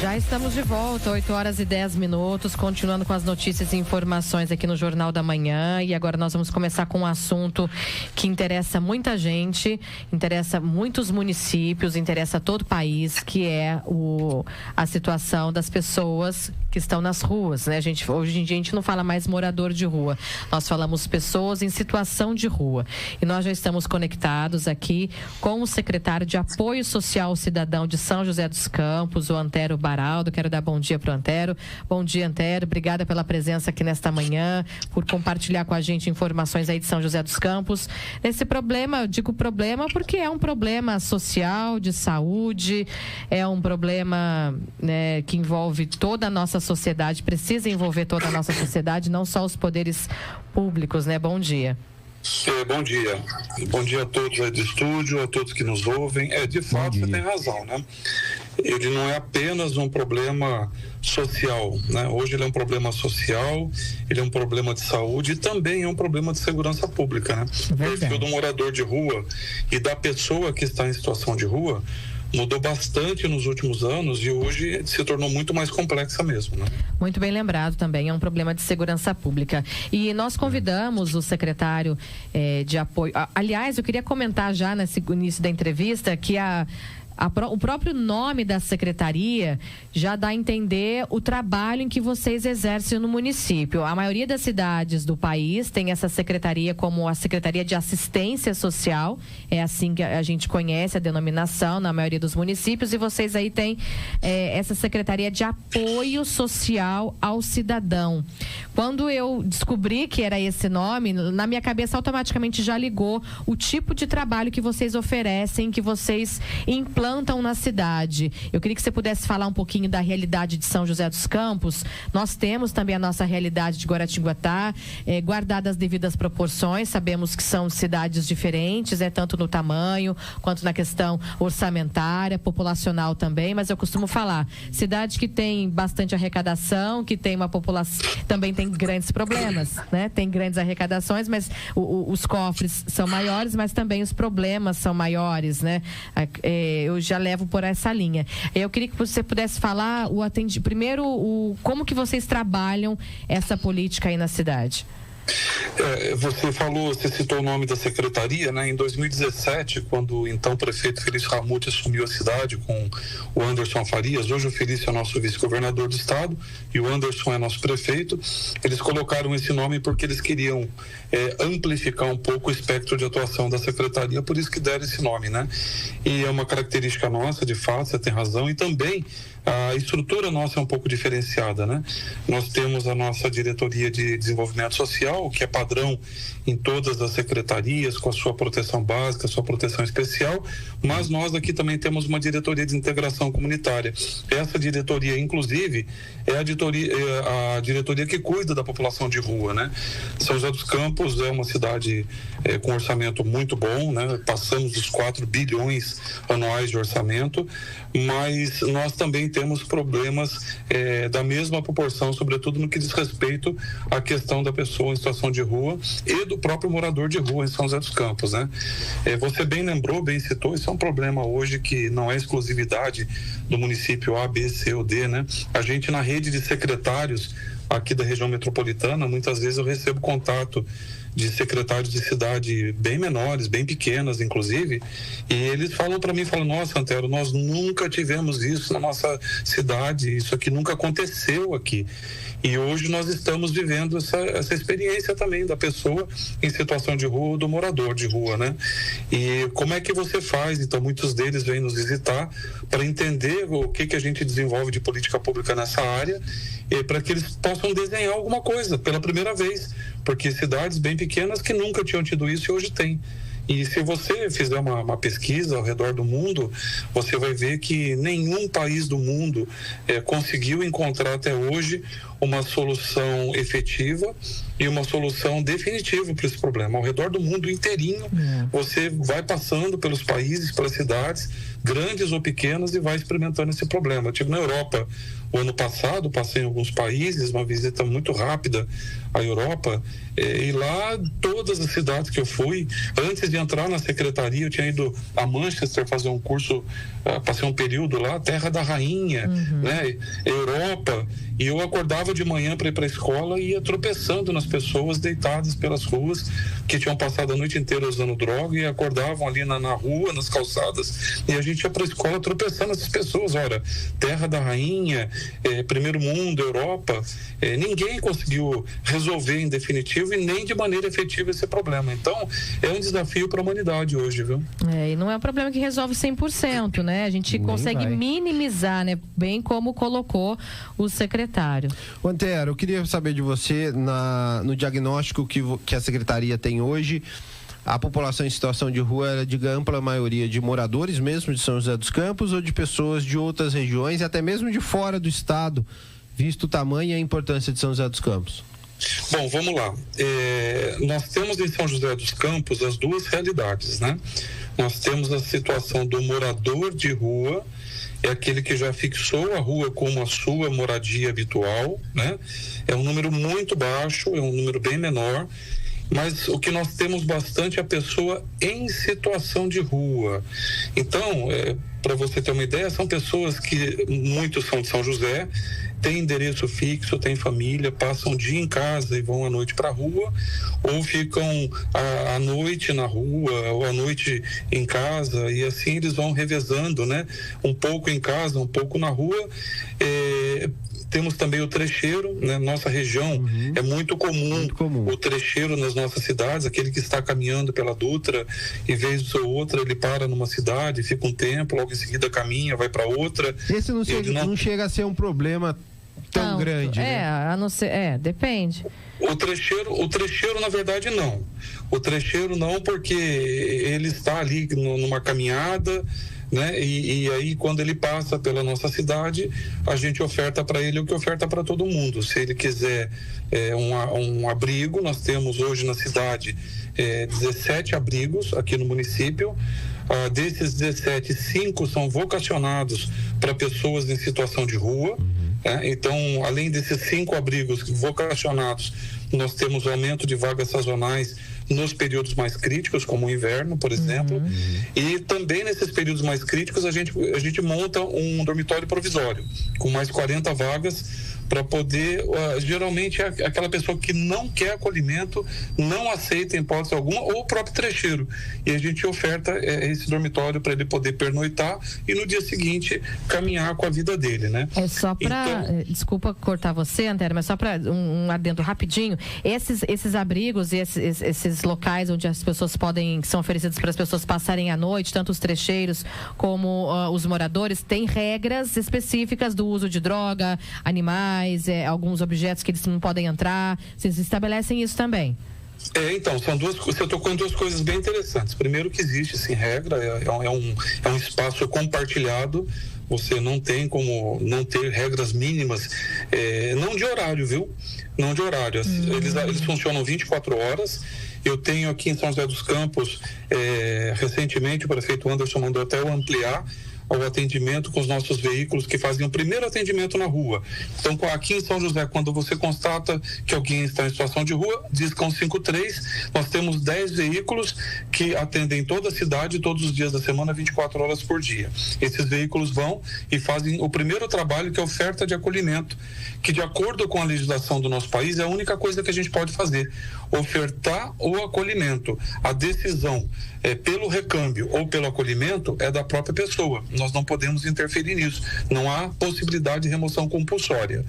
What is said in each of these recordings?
Já estamos de volta, 8h10, continuando com as notícias e informações aqui no Jornal da Manhã. E agora nós vamos começar com um assunto que interessa muita gente, interessa muitos municípios, interessa todo o país, que é a situação das pessoas que estão nas ruas, né? Hoje em dia a gente não fala mais morador de rua, nós falamos pessoas em situação de rua. E nós já estamos conectados aqui com o secretário de Apoio Social ao Cidadão de São José dos Campos, o Antero Baraldo. Quero dar bom dia para o Antero. Bom dia, Antero. Obrigada pela presença aqui nesta manhã, por compartilhar com a gente informações aí de São José dos Campos. Esse problema, eu digo problema porque é um problema social, de saúde, é um problema, né, que envolve toda a nossa sociedade, precisa envolver toda a nossa sociedade, não só os poderes públicos, né? Bom dia. Bom dia. Bom dia a todos aí do estúdio, a todos que nos ouvem. De fato, você tem razão, né? Ele não é apenas um problema social, né? Hoje ele é um problema social, ele é um problema de saúde e também é um problema de segurança pública, né? O perfil do morador de rua e da pessoa que está em situação de rua mudou bastante nos últimos anos e hoje se tornou muito mais complexa mesmo, né? Muito bem lembrado também, é um problema de segurança pública. E nós convidamos o secretário de apoio... Aliás, eu queria comentar já nesse início da entrevista que o próprio nome da secretaria já dá a entender o trabalho em que vocês exercem no município. A maioria das cidades do país tem essa secretaria como a Secretaria de Assistência Social, é assim que a gente conhece a denominação na maioria dos municípios, e vocês aí têm essa Secretaria de Apoio Social ao Cidadão. Quando eu descobri que era esse nome, na minha cabeça automaticamente já ligou o tipo de trabalho que vocês oferecem, que vocês implantam na cidade. Eu queria que você pudesse falar um pouquinho da realidade de São José dos Campos. Nós temos também a nossa realidade de Guaratinguetá, guardadas as devidas proporções. Sabemos que são cidades diferentes, tanto no tamanho quanto na questão orçamentária, populacional também, mas eu costumo falar, cidade que tem bastante arrecadação, que tem uma população, também tem grandes problemas, né? Tem grandes arrecadações, mas os cofres são maiores, mas também os problemas são maiores, né? Eu já levo por essa linha. Eu queria que você pudesse falar primeiro como que vocês trabalham essa política aí na cidade. Você citou o nome da secretaria, né? Em 2017, quando o então prefeito Felício Ramute assumiu a cidade com o Anderson Farias, hoje o Felício é nosso vice-governador do estado e o Anderson é nosso prefeito, eles colocaram esse nome porque eles queriam amplificar um pouco o espectro de atuação da secretaria, por isso que deram esse nome, né? E é uma característica nossa, de fato, você tem razão, e também a estrutura nossa é um pouco diferenciada, né? Nós temos a nossa diretoria de desenvolvimento social, que é padrão em todas as secretarias, com a sua proteção básica, sua proteção especial, mas nós aqui também temos uma diretoria de integração comunitária. Essa diretoria, inclusive, é a diretoria que cuida da população de rua, né? São José dos Campos é uma cidade com orçamento muito bom, né? Passamos dos 4 bilhões anuais de orçamento, mas nós também temos problemas da mesma proporção, sobretudo no que diz respeito à questão da pessoa em situação de rua e do próprio morador de rua em São José dos Campos, né? Você bem lembrou, bem citou, isso é um problema hoje que não é exclusividade do município A, B, C ou D, né? A gente, na rede de secretários aqui da região metropolitana, muitas vezes eu recebo contato de secretários de cidade bem menores, bem pequenas, inclusive, e eles falam para mim, nossa, Antero, nós nunca tivemos isso na nossa cidade, isso aqui nunca aconteceu aqui. E hoje nós estamos vivendo essa experiência também da pessoa em situação de rua, do morador de rua, né? E como é que você faz? Então, muitos deles vêm nos visitar para entender o que a gente desenvolve de política pública nessa área, para que eles possam desenhar alguma coisa pela primeira vez, porque cidades bem pequenas que nunca tinham tido isso e hoje têm. E se você fizer uma pesquisa ao redor do mundo, você vai ver que nenhum país do mundo conseguiu encontrar até hoje uma solução efetiva e uma solução definitiva para esse problema. Ao redor do mundo inteirinho, você vai passando pelos países, pelas cidades, grandes ou pequenas, e vai experimentando esse problema. Eu estive na Europa o ano passado, passei em alguns países, uma visita muito rápida à Europa, e lá todas as cidades que eu fui, antes de entrar na secretaria, eu tinha ido a Manchester fazer um curso, passei um período lá, Terra da Rainha, né, Europa, e eu acordava de manhã para ir para a escola e ia tropeçando nas pessoas deitadas pelas ruas, que tinham passado a noite inteira usando droga e acordavam ali na rua, nas calçadas, e a gente ia para a escola tropeçando essas pessoas. Ora, Terra da Rainha, primeiro mundo, Europa, ninguém conseguiu resolver em definitivo e nem de maneira efetiva esse problema. Então, é um desafio para a humanidade hoje, viu? E não é um problema que resolve 100%, né? A gente consegue minimizar, né? Bem como colocou o secretário. Antero, eu queria saber de você, no diagnóstico que a secretaria tem hoje, a população em situação de rua era de ampla maioria de moradores mesmo de São José dos Campos ou de pessoas de outras regiões e até mesmo de fora do estado, visto o tamanho e a importância de São José dos Campos? Bom, vamos lá. Nós temos em São José dos Campos as duas realidades, né? Nós temos a situação do morador de rua, é aquele que já fixou a rua como a sua moradia habitual, né? É um número muito baixo, é um número bem menor, mas o que nós temos bastante é a pessoa em situação de rua. Então, para você ter uma ideia, são pessoas que, muitos são de São José, têm endereço fixo, têm família, passam o dia em casa e vão à noite para a rua, ou ficam à noite na rua, ou à noite em casa, e assim eles vão revezando, né? Um pouco em casa, um pouco na rua. Temos também o trecheiro, né? Nossa região é muito comum o trecheiro nas nossas cidades, aquele que está caminhando pela Dutra e vez ou outra ele para numa cidade, fica um tempo, logo em seguida caminha, vai para outra. Esse não chega a ser um problema tão grande, né? A não ser, depende. O trecheiro, na verdade, não. O trecheiro não, porque ele está ali numa caminhada, né? E aí, quando ele passa pela nossa cidade, a gente oferta para ele o que oferta para todo mundo. Se ele quiser um abrigo, nós temos hoje na cidade 17 abrigos aqui no município. Desses 17, 5 são vocacionados para pessoas em situação de rua. Então, além desses 5 abrigos vocacionados, nós temos aumento de vagas sazonais nos períodos mais críticos, como o inverno, por exemplo. E também nesses períodos mais críticos a gente monta um dormitório provisório com mais 40 vagas para poder, geralmente é aquela pessoa que não quer acolhimento, não aceita em hipótese alguma, ou o próprio trecheiro. E a gente oferta esse dormitório para ele poder pernoitar e no dia seguinte caminhar com a vida dele, né? Só para, desculpa cortar você, Antero, mas só para um adendo rapidinho, esses abrigos e esses locais onde as pessoas que são oferecidos para as pessoas passarem a noite, tanto os trecheiros como os moradores, têm regras específicas do uso de droga, animais, alguns objetos que eles não podem entrar. Vocês estabelecem isso também? Então, você tocou em duas coisas bem interessantes. Primeiro, que existe sim regra, é um espaço compartilhado. Você não tem como não ter regras mínimas, não de horário, viu? Não de horário. Eles funcionam 24 horas. Eu tenho aqui em São José dos Campos, recentemente o prefeito Anderson mandou até eu ampliar o atendimento com os nossos veículos que fazem o primeiro atendimento na rua. Então, aqui em São José, quando você constata que alguém está em situação de rua, discam 53, nós temos 10 veículos que atendem toda a cidade, todos os dias da semana, 24 horas por dia. Esses veículos vão e fazem o primeiro trabalho, que é a oferta de acolhimento, que de acordo com a legislação do nosso país, é a única coisa que a gente pode fazer, ofertar o acolhimento. A decisão pelo recâmbio ou pelo acolhimento é da própria pessoa. Nós não podemos interferir nisso. Não há possibilidade de remoção compulsória.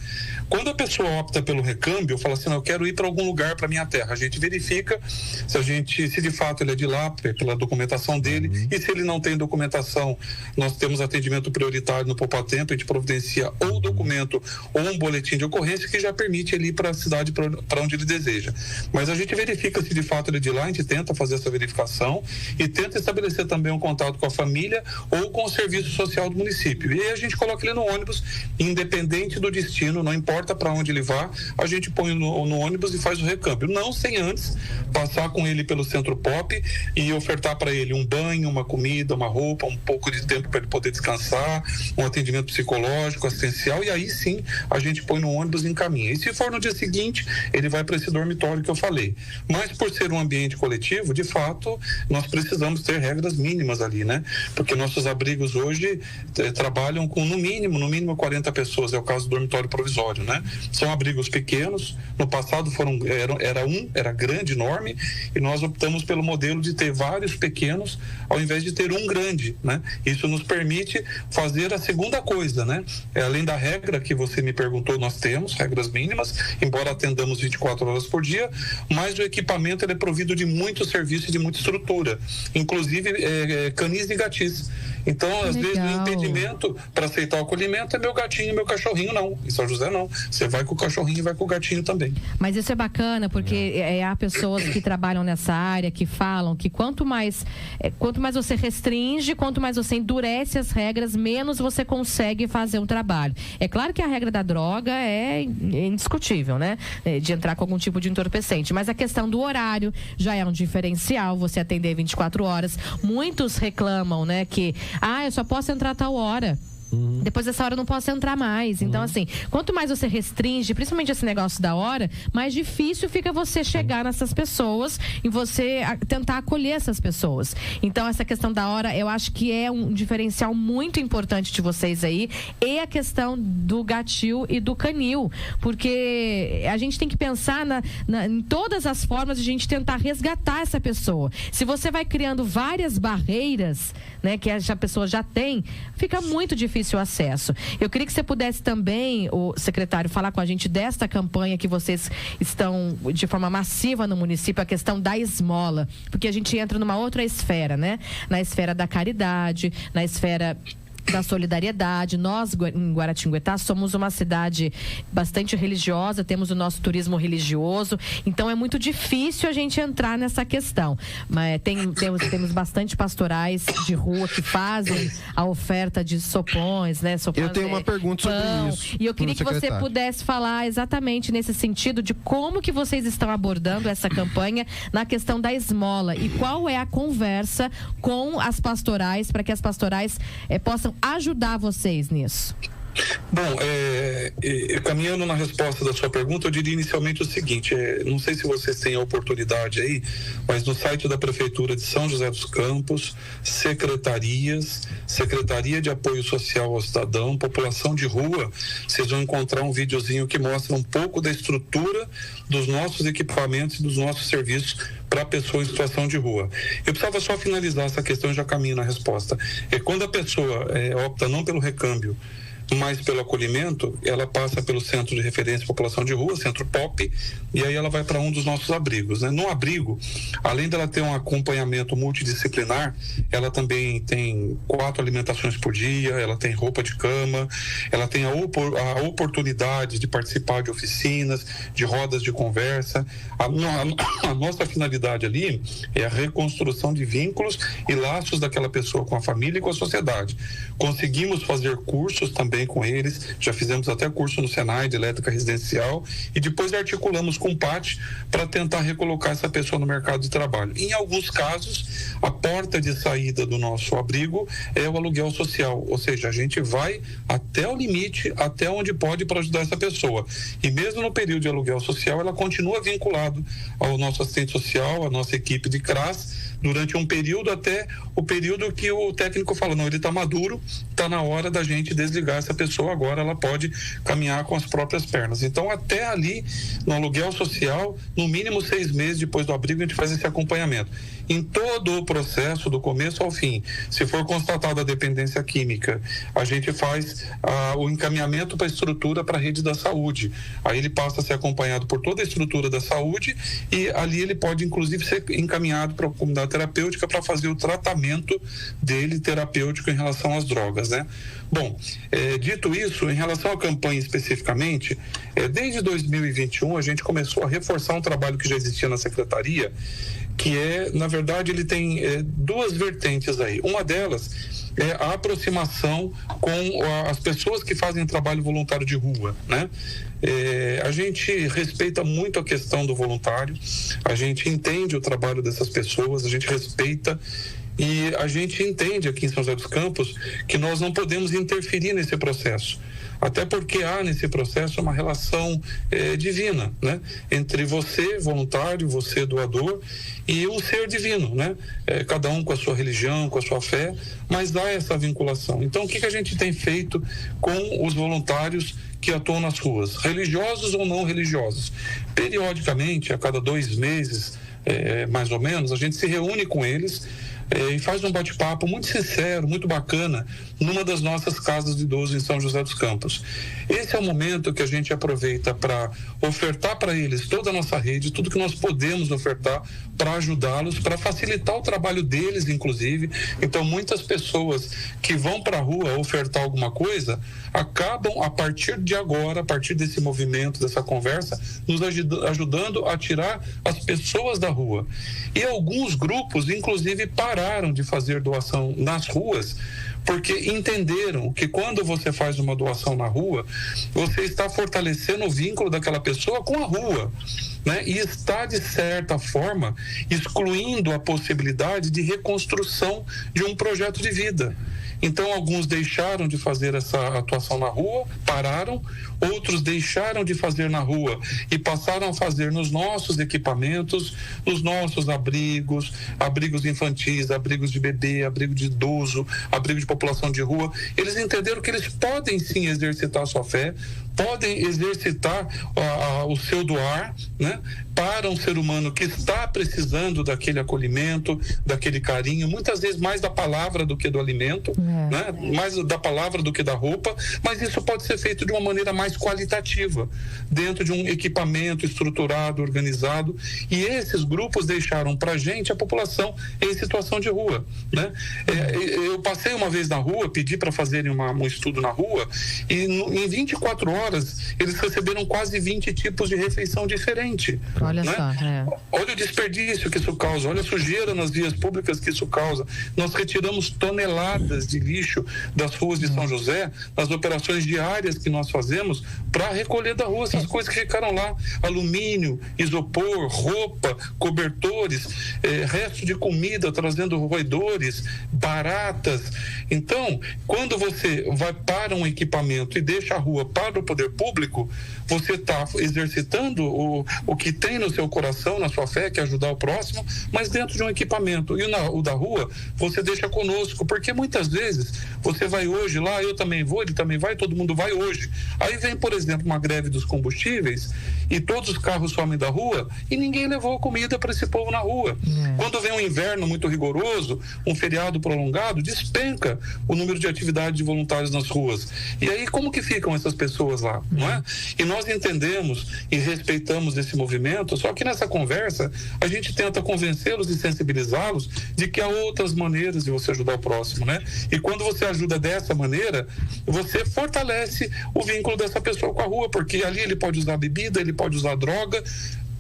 Quando a pessoa opta pelo recâmbio, fala assim, eu quero ir para algum lugar para minha terra, a gente verifica se de fato ele é de lá, pela documentação dele, e se ele não tem documentação, nós temos atendimento prioritário no poupa-tempo, a gente providencia ou documento ou um boletim de ocorrência que já permite ele ir para a cidade para onde ele deseja. Mas a gente verifica se de fato ele é de lá, a gente tenta fazer essa verificação e tenta estabelecer também um contato com a família ou com o serviço serviço social do município. E aí a gente coloca ele no ônibus, independente do destino, não importa para onde ele vá, a gente põe no ônibus e faz o recâmbio. Não sem antes passar com ele pelo Centro Pop e ofertar para ele um banho, uma comida, uma roupa, um pouco de tempo para ele poder descansar, um atendimento psicológico, assistencial, e aí sim a gente põe no ônibus e encaminha. E se for no dia seguinte, ele vai para esse dormitório que eu falei. Mas por ser um ambiente coletivo, de fato, nós precisamos ter regras mínimas ali, né? Porque nossos abrigos hoje trabalham com no mínimo 40 pessoas, é o caso do dormitório provisório, né? São abrigos pequenos, no passado era grande, enorme, e nós optamos pelo modelo de ter vários pequenos ao invés de ter um grande, né? Isso nos permite fazer a segunda coisa, né? Além da regra que você me perguntou, nós temos regras mínimas, embora atendamos 24 horas por dia, mas o equipamento ele é provido de muito serviço e de muita estrutura, inclusive canis e gatis. Então, às vezes, o impedimento para aceitar o acolhimento é meu gatinho e meu cachorrinho, não. Em São José, não. Você vai com o cachorrinho e vai com o gatinho também. Mas isso é bacana, porque há pessoas que trabalham nessa área, que falam que quanto mais você restringe, quanto mais você endurece as regras, menos você consegue fazer um trabalho. É claro que a regra da droga é indiscutível, né? De entrar com algum tipo de entorpecente. Mas a questão do horário já é um diferencial, você atender 24 horas. Muitos reclamam, né, que eu só posso entrar a tal hora. Depois dessa hora eu não posso entrar mais. Então, assim, quanto mais você restringe, principalmente esse negócio da hora, mais difícil fica você chegar nessas pessoas e você tentar acolher essas pessoas. Então, essa questão da hora, eu acho que é um diferencial muito importante de vocês aí. E a questão do gatil e do canil. Porque a gente tem que pensar em todas as formas de a gente tentar resgatar essa pessoa. Se você vai criando várias barreiras, né, que a pessoa já tem, fica muito difícil o acesso. Eu queria que você pudesse também, o secretário, falar com a gente desta campanha que vocês estão de forma massiva no município, a questão da esmola, porque a gente entra numa outra esfera, né? Na esfera da caridade, na esfera da solidariedade. Nós, em Guaratinguetá, somos uma cidade bastante religiosa, temos o nosso turismo religioso, então é muito difícil a gente entrar nessa questão. Mas temos bastante pastorais de rua que fazem a oferta de sopões, né? Sopões, eu tenho uma pergunta sobre isso. E eu queria que você pudesse falar exatamente nesse sentido de como que vocês estão abordando essa campanha na questão da esmola e qual é a conversa com as pastorais para que as pastorais possam ajudar vocês nisso. Bom, caminhando na resposta da sua pergunta, eu diria inicialmente o seguinte, não sei se vocês têm a oportunidade aí, mas no site da Prefeitura de São José dos Campos, Secretaria de Apoio Social ao Cidadão, População de Rua, vocês vão encontrar um videozinho que mostra um pouco da estrutura dos nossos equipamentos e dos nossos serviços para a pessoa em situação de rua. Eu precisava só finalizar essa questão e já caminho na resposta. Quando a pessoa opta não pelo recâmbio, mas pelo acolhimento, ela passa pelo Centro de Referência de População de Rua, Centro POP, e aí ela vai para um dos nossos abrigos, né? No abrigo, além dela ter um acompanhamento multidisciplinar, ela também tem 4 alimentações por dia, ela tem roupa de cama, ela tem a oportunidade de participar de oficinas, de rodas de conversa. A nossa finalidade ali é a reconstrução de vínculos e laços daquela pessoa com a família e com a sociedade. Conseguimos fazer cursos também com eles, já fizemos até curso no Senai de elétrica residencial e depois articulamos com o PAT para tentar recolocar essa pessoa no mercado de trabalho. Em alguns casos, a porta de saída do nosso abrigo é o aluguel social, ou seja, a gente vai até o limite, até onde pode para ajudar essa pessoa. E mesmo no período de aluguel social, ela continua vinculado ao nosso assistente social, à nossa equipe de CRAS, durante um período até o período que o técnico fala, não, ele está maduro, está na hora da gente desligar essa pessoa, agora ela pode caminhar com as próprias pernas. Então, até ali, no aluguel social, no mínimo 6 meses depois do abrigo, a gente faz esse acompanhamento. Em todo o processo, do começo ao fim, se for constatada a dependência química, a gente faz o encaminhamento para a estrutura, para a rede da saúde. Aí ele passa a ser acompanhado por toda a estrutura da saúde e ali ele pode, inclusive, ser encaminhado para a comunidade terapêutica para fazer o tratamento dele terapêutico em relação às drogas, né? Bom, dito isso, em relação à campanha especificamente, desde 2021 a gente começou a reforçar um trabalho que já existia na Secretaria, que na verdade, ele tem 2 vertentes aí. Uma delas a aproximação com as pessoas que fazem trabalho voluntário de rua, né? A gente respeita muito a questão do voluntário, a gente entende o trabalho dessas pessoas, a gente respeita e a gente entende aqui em São José dos Campos que nós não podemos interferir nesse processo. Até porque há nesse processo uma relação divina, né? Entre você, voluntário, você, doador, e um ser divino, né? Cada um com a sua religião, com a sua fé, mas há essa vinculação. Então, o que a gente tem feito com os voluntários que atuam nas ruas, religiosos ou não religiosos? Periodicamente, a cada 2 meses, mais ou menos, a gente se reúne com eles e faz um bate-papo muito sincero, muito bacana, numa das nossas casas de idosos em São José dos Campos. Esse é o momento que a gente aproveita para ofertar para eles toda a nossa rede, tudo que nós podemos ofertar para ajudá-los, para facilitar o trabalho deles, inclusive. Então, muitas pessoas que vão para a rua ofertar alguma coisa, acabam, a partir de agora, a partir desse movimento, dessa conversa, nos ajudando a tirar as pessoas da rua. E alguns grupos, inclusive, pararam de fazer doação nas ruas, porque entenderam que quando você faz uma doação na rua, você está fortalecendo o vínculo daquela pessoa com a rua, né? E está, de certa forma, excluindo a possibilidade de reconstrução de um projeto de vida. Então, alguns deixaram de fazer essa atuação na rua, pararam, outros deixaram de fazer na rua e passaram a fazer nos nossos equipamentos, nos nossos abrigos, abrigos infantis, abrigos de bebê, abrigo de idoso, abrigo de população de rua. Eles entenderam que eles podem sim exercitar a sua fé, podem exercitar o seu doar, né, para um ser humano que está precisando daquele acolhimento, daquele carinho, muitas vezes mais da palavra do que do alimento, né, mais da palavra do que da roupa, mas isso pode ser feito de uma maneira mais qualitativa, dentro de um equipamento estruturado, organizado, e esses grupos deixaram para a gente a população em situação de rua, né? Eu passei uma vez na rua, pedi para fazerem um estudo na rua, e em 24 horas eles receberam quase 20 tipos de refeição diferente. Olha, né? Só, Olha o desperdício que isso causa, olha a sujeira nas vias públicas que isso causa. Nós retiramos toneladas de lixo das ruas de São José, nas operações diárias que nós fazemos, para recolher da rua essas coisas que ficaram lá: alumínio, isopor, roupa, cobertores, resto de comida trazendo roedores, baratas. Então, quando você vai para um equipamento e deixa a rua para o poder público, você está exercitando o que tem no seu coração, na sua fé, que é ajudar o próximo, mas dentro de um equipamento. E o da rua, você deixa conosco, porque muitas vezes você vai hoje lá, eu também vou, ele também vai, todo mundo vai hoje. Aí vem, por exemplo, uma greve dos combustíveis e todos os carros somem da rua e ninguém levou comida para esse povo na rua. Quando vem um inverno muito rigoroso, um feriado prolongado, despenca o número de atividades de voluntários nas ruas. E aí, como que ficam essas pessoas lá, não é? E nós entendemos e respeitamos esse movimento, só que nessa conversa a gente tenta convencê-los e sensibilizá-los de que há outras maneiras de você ajudar o próximo, né? E quando você ajuda dessa maneira, você fortalece o vínculo dessa pessoa com a rua, porque ali ele pode usar bebida, ele pode usar droga,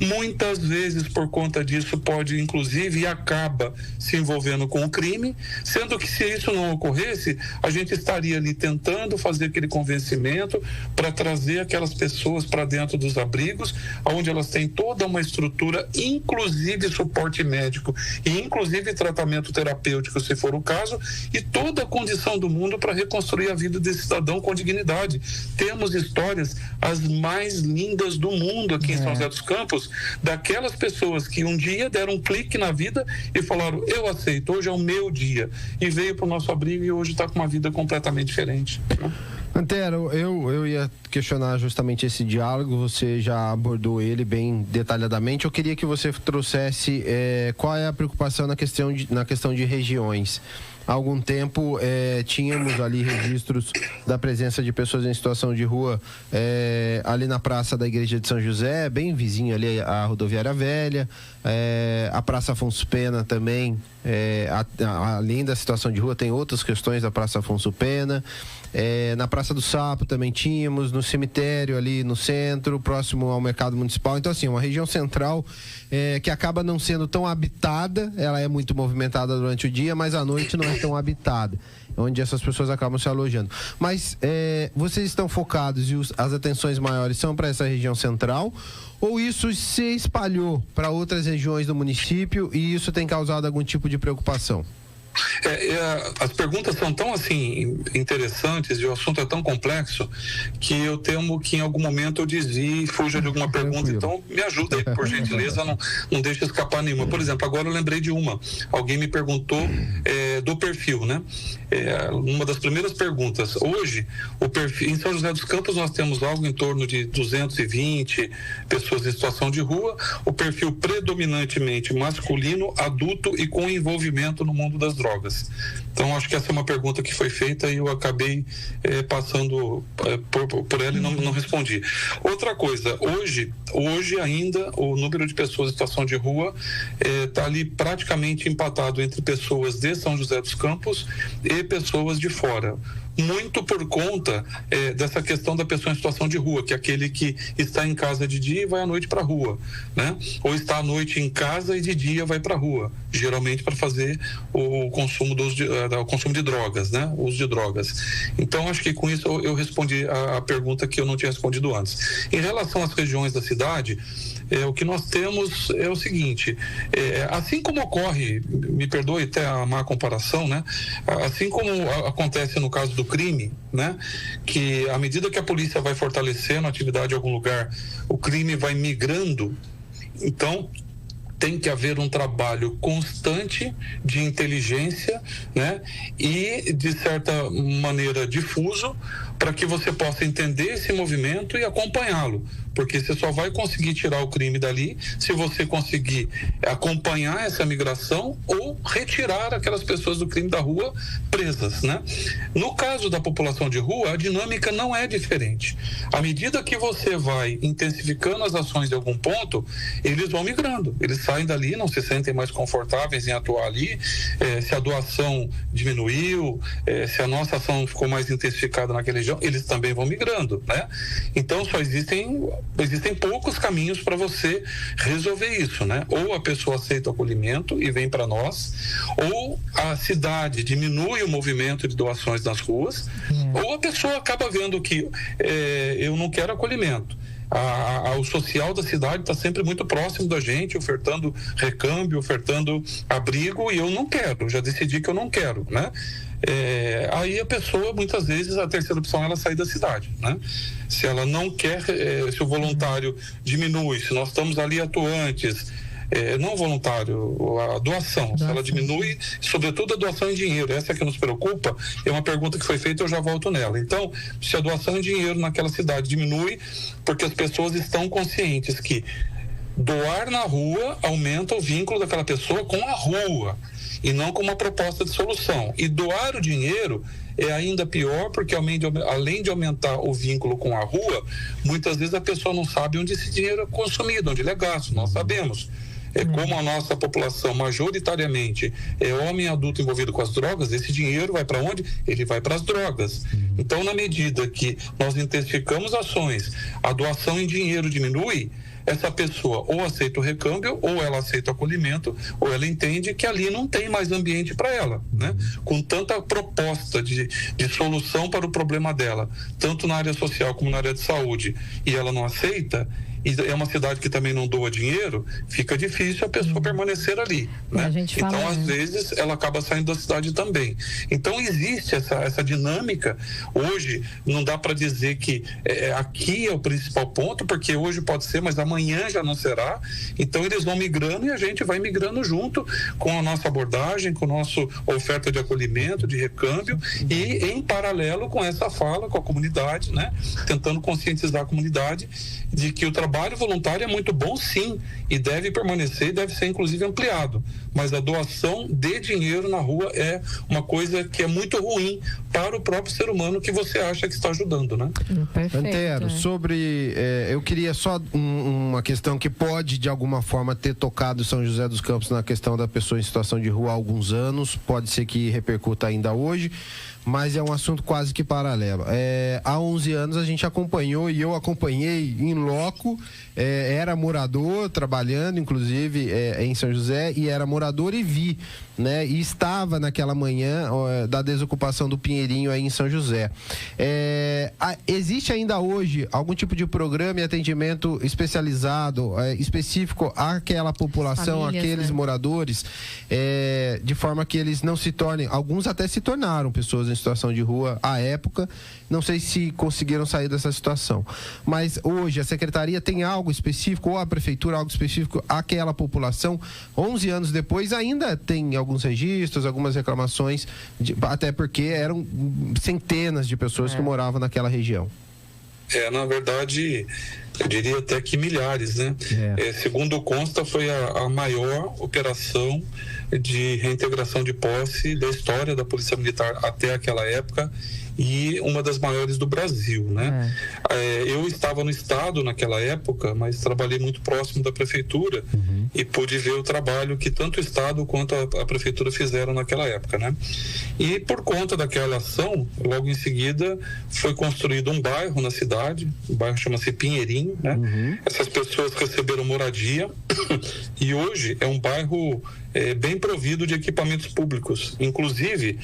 muitas vezes por conta disso pode inclusive e acaba se envolvendo com o crime, sendo que se isso não ocorresse, a gente estaria ali tentando fazer aquele convencimento para trazer aquelas pessoas para dentro dos abrigos, onde elas têm toda uma estrutura, inclusive suporte médico e inclusive tratamento terapêutico, se for o caso, e toda a condição do mundo para reconstruir a vida desse cidadão com dignidade. Temos histórias as mais lindas do mundo aqui em São José dos Campos, daquelas pessoas que um dia deram um clique na vida e falaram: eu aceito, hoje é o meu dia, e veio para o nosso abrigo e hoje está com uma vida completamente diferente. Antero, eu ia questionar justamente esse diálogo, você já abordou ele bem detalhadamente. Eu queria que você trouxesse qual é a preocupação na questão de regiões. Há algum tempo tínhamos ali registros da presença de pessoas em situação de rua ali na praça da Igreja de São José, bem vizinho ali à Rodoviária Velha, a Praça Afonso Pena também, além da situação de rua, tem outras questões da Praça Afonso Pena. Na Praça do Sapo também tínhamos, no cemitério ali no centro, próximo ao mercado municipal. Então, assim, uma região central que acaba não sendo tão habitada, ela é muito movimentada durante o dia, mas à noite não é tão habitada, onde essas pessoas acabam se alojando. Mas vocês estão focados e as atenções maiores são para essa região central, ou isso se espalhou para outras regiões do município e isso tem causado algum tipo de preocupação? As perguntas são tão assim interessantes e o assunto é tão complexo que eu temo que em algum momento eu desvie e fuja de alguma pergunta. Então me ajuda aí, por gentileza, não deixe escapar nenhuma. Por exemplo, agora eu lembrei de uma. Alguém me perguntou do perfil, né? Uma das primeiras perguntas. Hoje, o perfil em São José dos Campos nós temos algo em torno de 220 pessoas em situação de rua. O perfil predominantemente masculino, adulto e com envolvimento no mundo das drogas. Então, acho que essa é uma pergunta que foi feita e eu acabei passando por ela e não respondi. Outra coisa, hoje ainda o número de pessoas em situação de rua está ali praticamente empatado entre pessoas de São José dos Campos e pessoas de fora. Muito por conta dessa questão da pessoa em situação de rua, que é aquele que está em casa de dia e vai à noite para a rua, né? Ou está à noite em casa e de dia vai para a rua, geralmente para fazer o consumo de drogas, né? O uso de drogas. Então, acho que com isso eu respondi a pergunta que eu não tinha respondido antes. Em relação às regiões da cidade, o que nós temos é o seguinte, assim como ocorre, me perdoe até a má comparação, né? Assim como acontece no caso do crime, né? Que à medida que a polícia vai fortalecendo a atividade em algum lugar, o crime vai migrando. Então, tem que haver um trabalho constante de inteligência, né? E, de certa maneira, difuso, para que você possa entender esse movimento e acompanhá-lo. Porque você só vai conseguir tirar o crime dali se você conseguir acompanhar essa migração ou retirar aquelas pessoas do crime da rua presas, né? No caso da população de rua, a dinâmica não é diferente. À medida que você vai intensificando as ações de algum ponto, eles vão migrando. Eles saem dali, não se sentem mais confortáveis em atuar ali. Se a doação diminuiu, se a nossa ação ficou mais intensificada naquela região, eles também vão migrando, né? Então, só existem poucos caminhos para você resolver isso, né? Ou a pessoa aceita o acolhimento e vem para nós, ou a cidade diminui o movimento de doações nas ruas, ou a pessoa acaba vendo que eu não quero acolhimento. O social da cidade está sempre muito próximo da gente, ofertando recâmbio, ofertando abrigo, e eu não quero, já decidi que eu não quero, né? Aí a pessoa, muitas vezes, a terceira opção é ela sair da cidade, né? Se ela não quer, se o voluntário diminui, se nós estamos ali atuantes, não voluntário, a doação, se ela diminui, sobretudo a doação em dinheiro, essa que nos preocupa, é uma pergunta que foi feita, eu já volto nela. Então, se a doação em dinheiro naquela cidade diminui, porque as pessoas estão conscientes que doar na rua aumenta o vínculo daquela pessoa com a rua, e não com uma proposta de solução. E doar o dinheiro é ainda pior, porque além de aumentar o vínculo com a rua, muitas vezes a pessoa não sabe onde esse dinheiro é consumido, onde ele é gasto. Nós sabemos. Como a nossa população majoritariamente é homem adulto envolvido com as drogas, esse dinheiro vai para onde? Ele vai para as drogas. Então, na medida que nós intensificamos ações, a doação em dinheiro diminui, essa pessoa ou aceita o recâmbio, ou ela aceita o acolhimento, ou ela entende que ali não tem mais ambiente para ela, né? Com tanta proposta de solução para o problema dela, tanto na área social como na área de saúde, e ela não aceita, e é uma cidade que também não doa dinheiro, fica difícil a pessoa permanecer ali, né? Então, às vezes, ela acaba saindo da cidade também. Então, existe essa dinâmica. Hoje, não dá para dizer que aqui é o principal ponto, porque hoje pode ser, mas amanhã já não será. Então, eles vão migrando e a gente vai migrando junto com a nossa abordagem, com a nossa oferta de acolhimento, de recâmbio, e em paralelo com essa fala com a comunidade, né? Tentando conscientizar a comunidade de que o trabalho voluntário é muito bom, sim, e deve permanecer e deve ser inclusive ampliado, mas a doação de dinheiro na rua é uma coisa que é muito ruim para o próprio ser humano que você acha que está ajudando, né? Perfeito. Antero, sobre eu queria só uma questão que pode de alguma forma ter tocado São José dos Campos na questão da pessoa em situação de rua há alguns anos, pode ser que repercuta ainda hoje, mas é um assunto quase que paralelo. Há 11 anos a gente acompanhou, e eu acompanhei em loco, era morador, trabalhando inclusive em São José, e era morador e vi, né? E estava naquela manhã da desocupação do Pinheirinho aí em São José. Existe ainda hoje algum tipo de programa e atendimento especializado, específico àquela população, famílias, aqueles moradores, de forma que eles não se tornem, alguns até se tornaram pessoas em situação de rua à época, não sei se conseguiram sair dessa situação, mas hoje a Secretaria tem algo específico, ou a Prefeitura algo específico àquela população? 11 anos depois ainda tem alguns registros, algumas reclamações, até porque eram centenas de pessoas que moravam naquela região. Na verdade, eu diria até que milhares, né? Segundo consta, foi a maior operação de reintegração de posse da história da Polícia Militar até aquela época, e uma das maiores do Brasil, né? Eu estava no estado naquela época, mas trabalhei muito próximo da prefeitura e pude ver o trabalho que tanto o estado quanto a prefeitura fizeram naquela época, né? E por conta daquela ação, logo em seguida foi construído um bairro na cidade, o bairro chama-se Pinheirinho, né? Essas pessoas receberam moradia e hoje é um bairro bem provido de equipamentos públicos. Inclusive,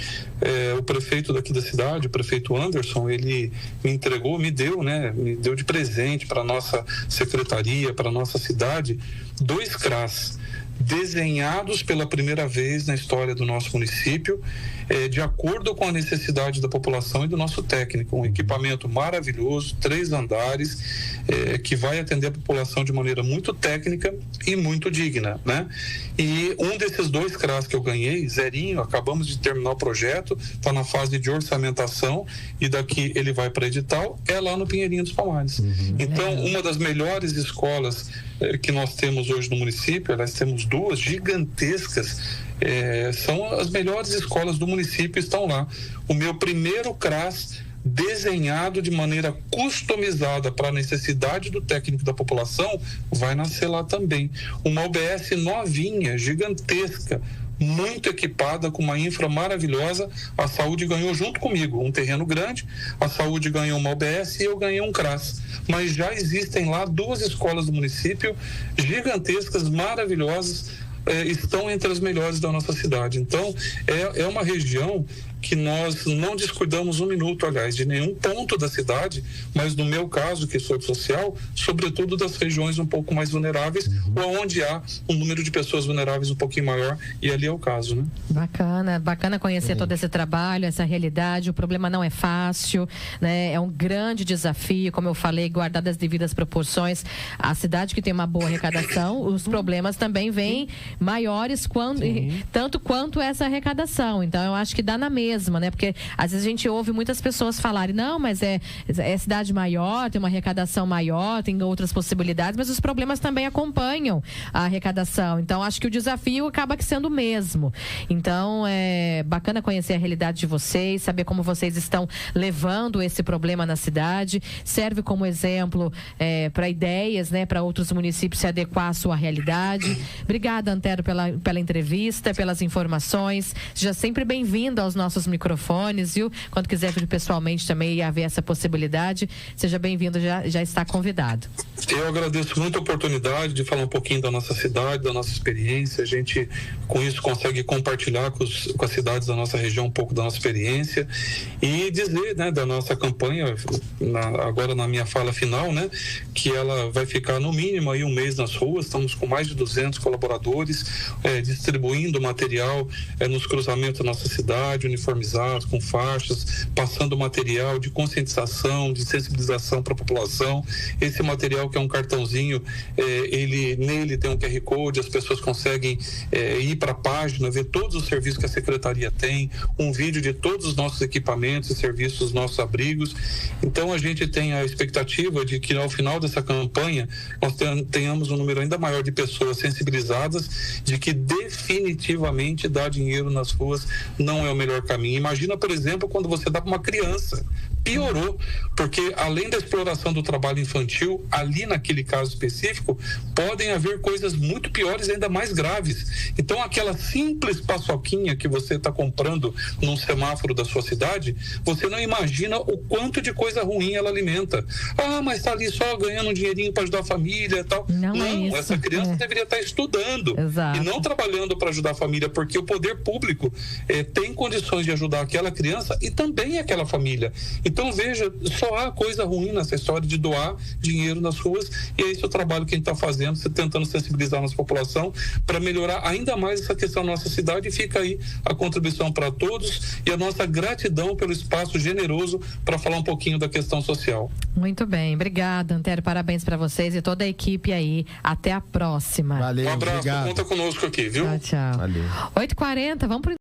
o prefeito daqui da cidade, o prefeito Anderson, ele me deu de presente para a nossa secretaria, para a nossa cidade, 2 CRAs desenhados pela primeira vez na história do nosso município, de acordo com a necessidade da população e do nosso técnico. Um equipamento maravilhoso, 3 andares, que vai atender a população de maneira muito técnica e muito digna, né? E um desses 2 CRAs que eu ganhei, zerinho, acabamos de terminar o projeto, está na fase de orçamentação e daqui ele vai para edital, é lá no Pinheirinho dos Palmares. Então, uma das melhores escolas que nós temos hoje no município, nós temos 2 gigantescas, são as melhores escolas do município, estão lá. O meu primeiro CRAS desenhado de maneira customizada para a necessidade do técnico da população vai nascer lá também. Uma UBS novinha, gigantesca, muito equipada, com uma infra maravilhosa. A saúde ganhou junto comigo um terreno grande, a saúde ganhou uma UBS e eu ganhei um CRAS. Mas já existem lá 2 escolas do município gigantescas, maravilhosas, estão entre as melhores da nossa cidade. Então, é uma região que nós não descuidamos um minuto, aliás, de nenhum ponto da cidade, mas no meu caso, que sou de social, sobretudo das regiões um pouco mais vulneráveis, ou onde há um número de pessoas vulneráveis um pouquinho maior, e ali é o caso, né? Bacana conhecer todo esse trabalho, essa realidade. O problema não é fácil, né? É um grande desafio, como eu falei, guardar as devidas proporções. A cidade que tem uma boa arrecadação, os problemas também vêm maiores tanto quanto essa arrecadação. Então, eu acho que dá na mesma, né? Porque às vezes a gente ouve muitas pessoas falarem, não, mas é cidade maior, tem uma arrecadação maior, tem outras possibilidades, mas os problemas também acompanham a arrecadação. Então, acho que o desafio acaba sendo o mesmo. Então, é bacana conhecer a realidade de vocês, saber como vocês estão levando esse problema na cidade. Serve como exemplo para ideias, né? Para outros municípios se adequar à sua realidade. Obrigada, Antero, pela entrevista, pelas informações. Seja sempre bem-vindo aos nossos microfones, viu? Quando quiser vir pessoalmente também e haver essa possibilidade, seja bem-vindo, já está convidado. Eu agradeço muito a oportunidade de falar um pouquinho da nossa cidade, da nossa experiência. A gente, com isso, consegue compartilhar com as cidades da nossa região um pouco da nossa experiência e dizer, né, da nossa campanha, agora na minha fala final, né, que ela vai ficar no mínimo aí um mês nas ruas. Estamos com mais de 200 colaboradores distribuindo material nos cruzamentos da nossa cidade, uniformizados, com faixas, passando material de conscientização, de sensibilização para a população. Esse material, que é um cartãozinho, nele tem um QR Code, as pessoas conseguem ir para a página, ver todos os serviços que a Secretaria tem, um vídeo de todos os nossos equipamentos e serviços, dos nossos abrigos. Então, a gente tem a expectativa de que, ao final dessa campanha, nós tenhamos um número ainda maior de pessoas sensibilizadas de que definitivamente dar dinheiro nas ruas não é o melhor caminho. Imagina, por exemplo, quando você dá para uma criança piorou, porque além da exploração do trabalho infantil, ali naquele caso específico, podem haver coisas muito piores, ainda mais graves. Então, aquela simples paçoquinha que você está comprando num semáforo da sua cidade, você não imagina o quanto de coisa ruim ela alimenta. Ah, mas está ali só ganhando um dinheirinho para ajudar a família e tal. Não é isso. Essa criança deveria estar estudando. Exato. E não trabalhando para ajudar a família, porque o poder público tem condições de ajudar aquela criança e também aquela família. Então, veja, só há coisa ruim nessa história de doar dinheiro nas ruas, e é esse o trabalho que a gente está fazendo, tentando sensibilizar a nossa população para melhorar ainda mais essa questão da nossa cidade, e fica aí a contribuição para todos e a nossa gratidão pelo espaço generoso para falar um pouquinho da questão social. Muito bem, obrigada, Antério, parabéns para vocês e toda a equipe aí, até a próxima. Valeu, um abraço, obrigado. Conta conosco aqui, viu? Tchau, tchau. Valeu. 8h40, vamos pro